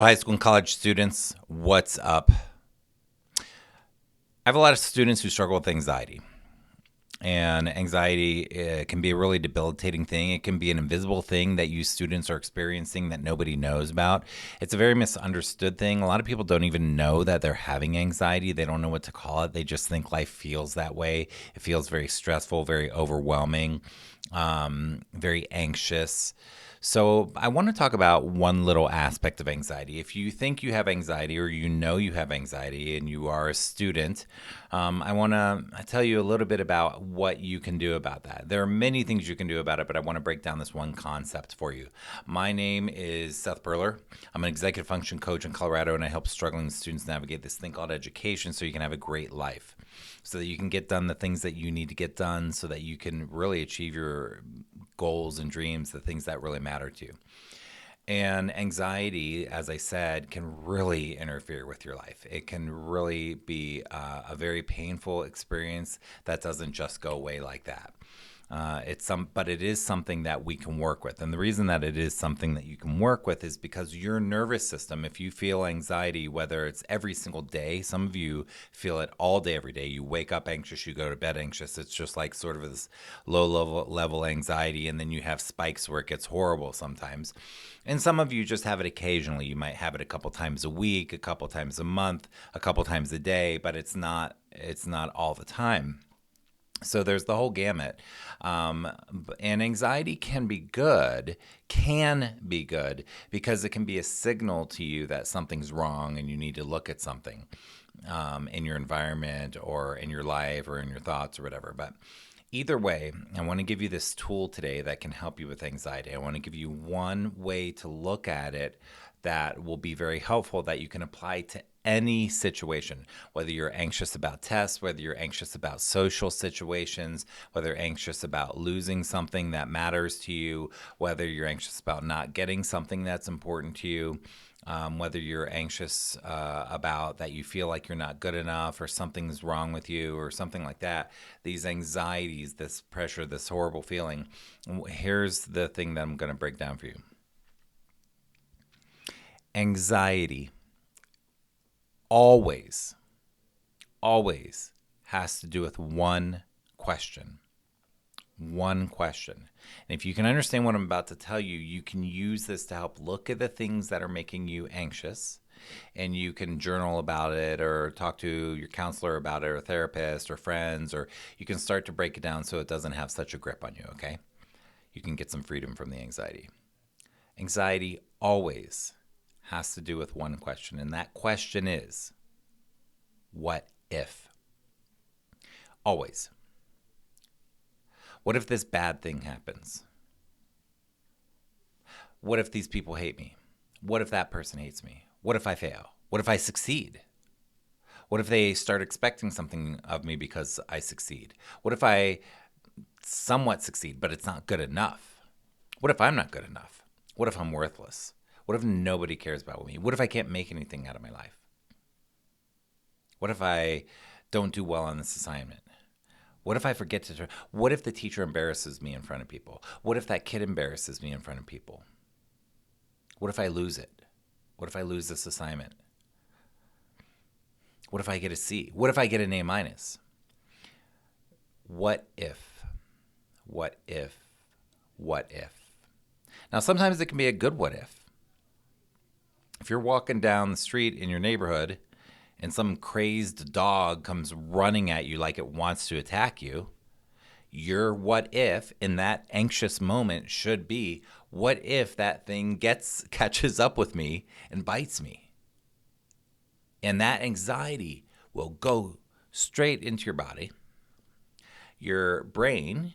High school and college students, what's up? I have a lot of students who struggle with anxiety. And anxiety can be a really debilitating thing. It can be an invisible thing that you students are experiencing that nobody knows about. It's a very misunderstood thing. A lot of people don't even know that they're having anxiety. They don't know what to call it. They just think life feels that way. It feels very stressful, very overwhelming, very anxious. So, I want to talk about one little aspect of anxiety. If you think you have anxiety or you know you have anxiety and you are a student, I want to tell you a little bit about what you can do about that. There are many things you can do about it, but I want to break down this one concept for you. My name is Seth Perler. I'm an executive function coach in Colorado, and I help struggling students navigate this thing called education so you can have a great life, so that you can get done the things that you need to get done, so that you can really achieve your goals and dreams, the things that really matter to you. And anxiety, as I said, can really interfere with your life. It can really be a very painful experience that doesn't just go away like that. But it is something that we can work with. And the reason that it is something that you can work with is because your nervous system, if you feel anxiety, whether it's every single day, some of you feel it all day, every day. You wake up anxious, you go to bed anxious. It's just like sort of this low level anxiety. And then you have spikes where it gets horrible sometimes. And some of you just have it occasionally. You might have it a couple times a week, a couple times a month, a couple times a day, but it's not all the time. So there's the whole gamut. And anxiety can be good, because it can be a signal to you that something's wrong and you need to look at something in your environment or in your life or in your thoughts or whatever. But either way, I want to give you this tool today that can help you with anxiety. I want to give you one way to look at it that will be very helpful, that you can apply to any situation, whether you're anxious about tests, whether you're anxious about social situations, whether you're anxious about losing something that matters to you, whether you're anxious about not getting something that's important to you, whether you're anxious about that you feel like you're not good enough or something's wrong with you or something like that. These anxieties, this pressure, this horrible feeling. Here's the thing that I'm going to break down for you. Anxiety always has to do with one question. One question. And if you can understand what I'm about to tell you, you can use this to help look at the things that are making you anxious, and you can journal about it or talk to your counselor about it or therapist or friends, or you can start to break it down so it doesn't have such a grip on you, okay? You can get some freedom from the anxiety. Anxiety always has to do with one question, and that question is, what if? Always. What if this bad thing happens? What if these people hate me? What if that person hates me? What if I fail? What if I succeed? What if they start expecting something of me because I succeed? What if I somewhat succeed, but it's not good enough? What if I'm not good enough? What if I'm worthless? What if nobody cares about me? What if I can't make anything out of my life? What if I don't do well on this assignment? What if I forget to what if the teacher embarrasses me in front of people? What if that kid embarrasses me in front of people? What if I lose it? What if I lose this assignment? What if I get a C? What if I get an A minus? What if? What if? What if? Now, sometimes it can be a good what if. If you're walking down the street in your neighborhood and some crazed dog comes running at you like it wants to attack you, your what if in that anxious moment should be, what if that thing catches up with me and bites me? And that anxiety will go straight into your body. Your brain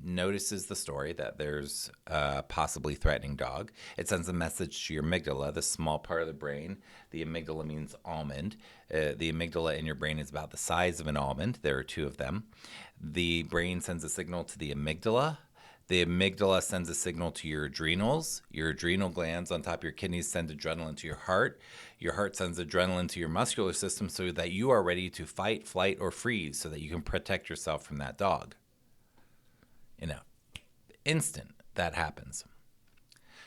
notices the story that there's a possibly threatening dog. It sends a message to your amygdala, the small part of the brain. The amygdala means almond. The amygdala in your brain is about the size of an almond. There are two of them. The brain sends a signal to the amygdala. The amygdala sends a signal to your adrenals. Your adrenal glands on top of your kidneys send adrenaline to your heart. Your heart sends adrenaline to your muscular system so that you are ready to fight, flight, or freeze so that you can protect yourself from that dog. In an instant, that happens.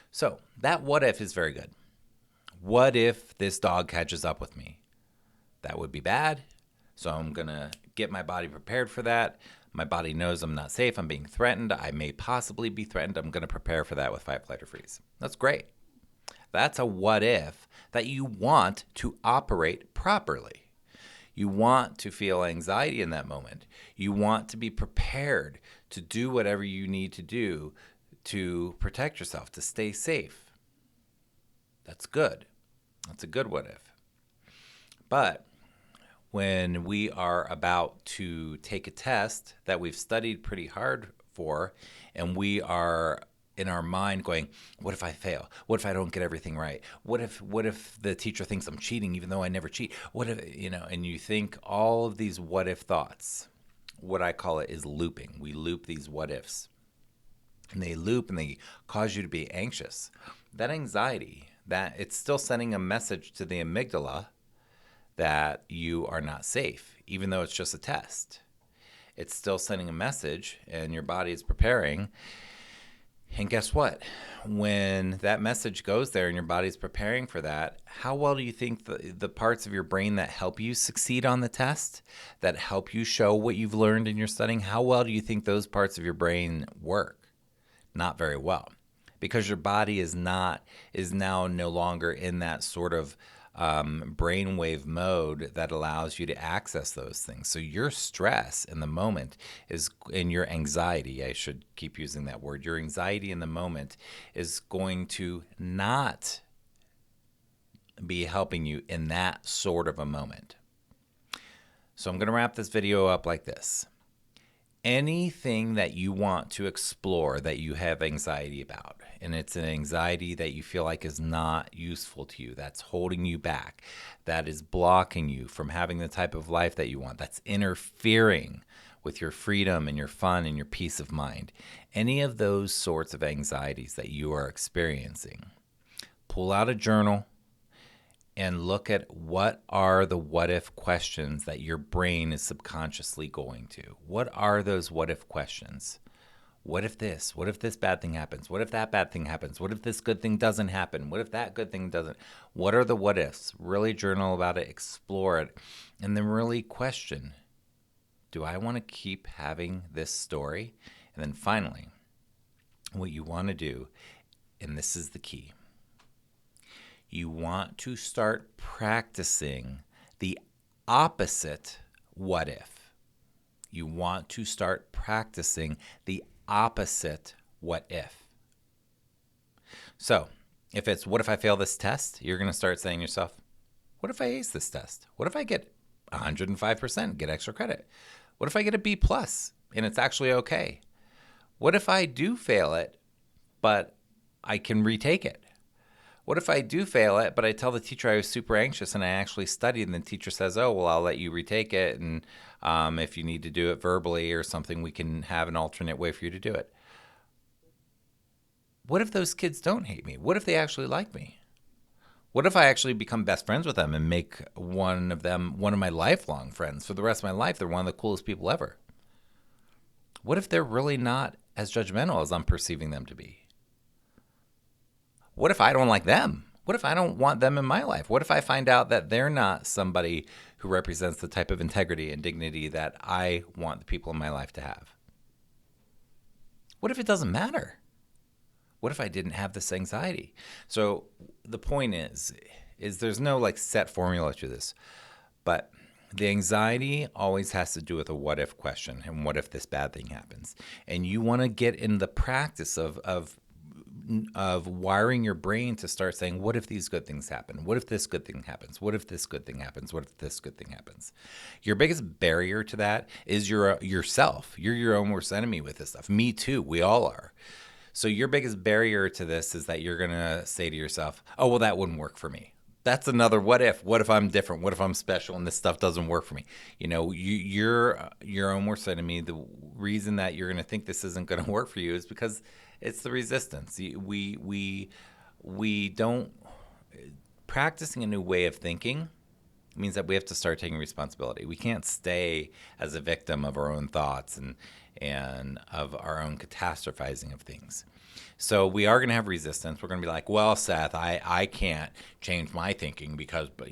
So that what if is very good. What if this dog catches up with me? That would be bad. So I'm going to get my body prepared for that. My body knows I'm not safe. I'm being threatened. I may possibly be threatened. I'm going to prepare for that with fight, flight, or freeze. That's great. That's a what if that you want to operate properly. You want to feel anxiety in that moment. You want to be prepared to do whatever you need to do to protect yourself, to stay safe. That's good. That's a good what if. But when we are about to take a test that we've studied pretty hard for, and we are in our mind going, what if I fail? What if I don't get everything right? What if the teacher thinks I'm cheating even though I never cheat? What if, and you think all of these what if thoughts. What I call it is looping. We loop these what ifs. And they loop and they cause you to be anxious. That anxiety, that it's still sending a message to the amygdala that you are not safe, even though it's just a test. It's still sending a message and your body is preparing. And guess what? When that message goes there and your body's preparing for that, how well do you think the parts of your brain that help you succeed on the test, that help you show what you've learned in your studying, how well do you think those parts of your brain work? Not very well. Because your body is now no longer in that sort of brainwave mode that allows you to access those things. So your stress in the moment and your anxiety, I should keep using that word, your anxiety in the moment is going to not be helping you in that sort of a moment. So I'm going to wrap this video up like this. Anything that you want to explore that you have anxiety about, and it's an anxiety that you feel like is not useful to you, that's holding you back, that is blocking you from having the type of life that you want, that's interfering with your freedom and your fun and your peace of mind, any of those sorts of anxieties that you are experiencing, pull out a journal and look at what are the what if questions that your brain is subconsciously going to. What are those what if questions? What if this? What if this bad thing happens? What if that bad thing happens? What if this good thing doesn't happen? What if that good thing doesn't? What are the what ifs? Really journal about it, explore it, and then really question, do I want to keep having this story? And then finally, what you want to do, and this is the key, you want to start practicing the opposite what if. You want to start practicing the opposite what if. So if it's what if I fail this test, you're going to start saying to yourself, what if I ace this test? What if I get 105%, get extra credit? What if I get a B plus and it's actually okay? What if I do fail it, but I can retake it? What if I do fail it, but I tell the teacher I was super anxious and I actually studied, and the teacher says, oh, well, I'll let you retake it, and if you need to do it verbally or something, we can have an alternate way for you to do it. What if those kids don't hate me? What if they actually like me? What if I actually become best friends with them and make one of them one of my lifelong friends for the rest of my life? They're one of the coolest people ever. What if they're really not as judgmental as I'm perceiving them to be? What if I don't like them? What if I don't want them in my life? What if I find out that they're not somebody who represents the type of integrity and dignity that I want the people in my life to have? What if it doesn't matter? What if I didn't have this anxiety? So the point is there's no like set formula to this, but the anxiety always has to do with a what if question, and what if this bad thing happens? And you want to get in the practice of wiring your brain to start saying, what if these good things happen? What if this good thing happens? What if this good thing happens? What if this good thing happens? Your biggest barrier to that is yourself. You're your own worst enemy with this stuff. Me too. We all are. So your biggest barrier to this is that you're going to say to yourself, oh, well, that wouldn't work for me. That's another what if. What if I'm different? What if I'm special and this stuff doesn't work for me? You're your own worst enemy. The reason that you're going to think this isn't going to work for you is because it's the resistance. We don't, practicing a new way of thinking means that we have to start taking responsibility. We can't stay as a victim of our own thoughts and of our own catastrophizing of things. So we are going to have resistance. We're going to be like, well, Seth, I can't change my thinking because, but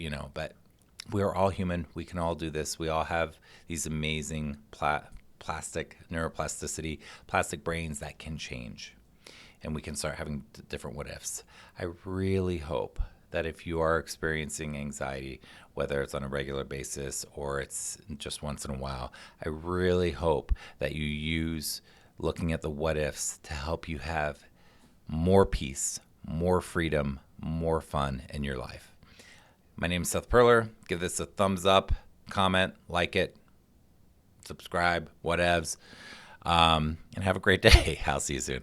we are all human. We can all do this. We all have these amazing plastic neuroplasticity, plastic brains that can change. And we can start having different what ifs. I really hope that if you are experiencing anxiety, whether it's on a regular basis or it's just once in a while, I really hope that you use looking at the what ifs to help you have more peace, more freedom, more fun in your life. My name is Seth Perler. Give this a thumbs up, comment, like it, subscribe, whatevs, and have a great day. I'll see you soon.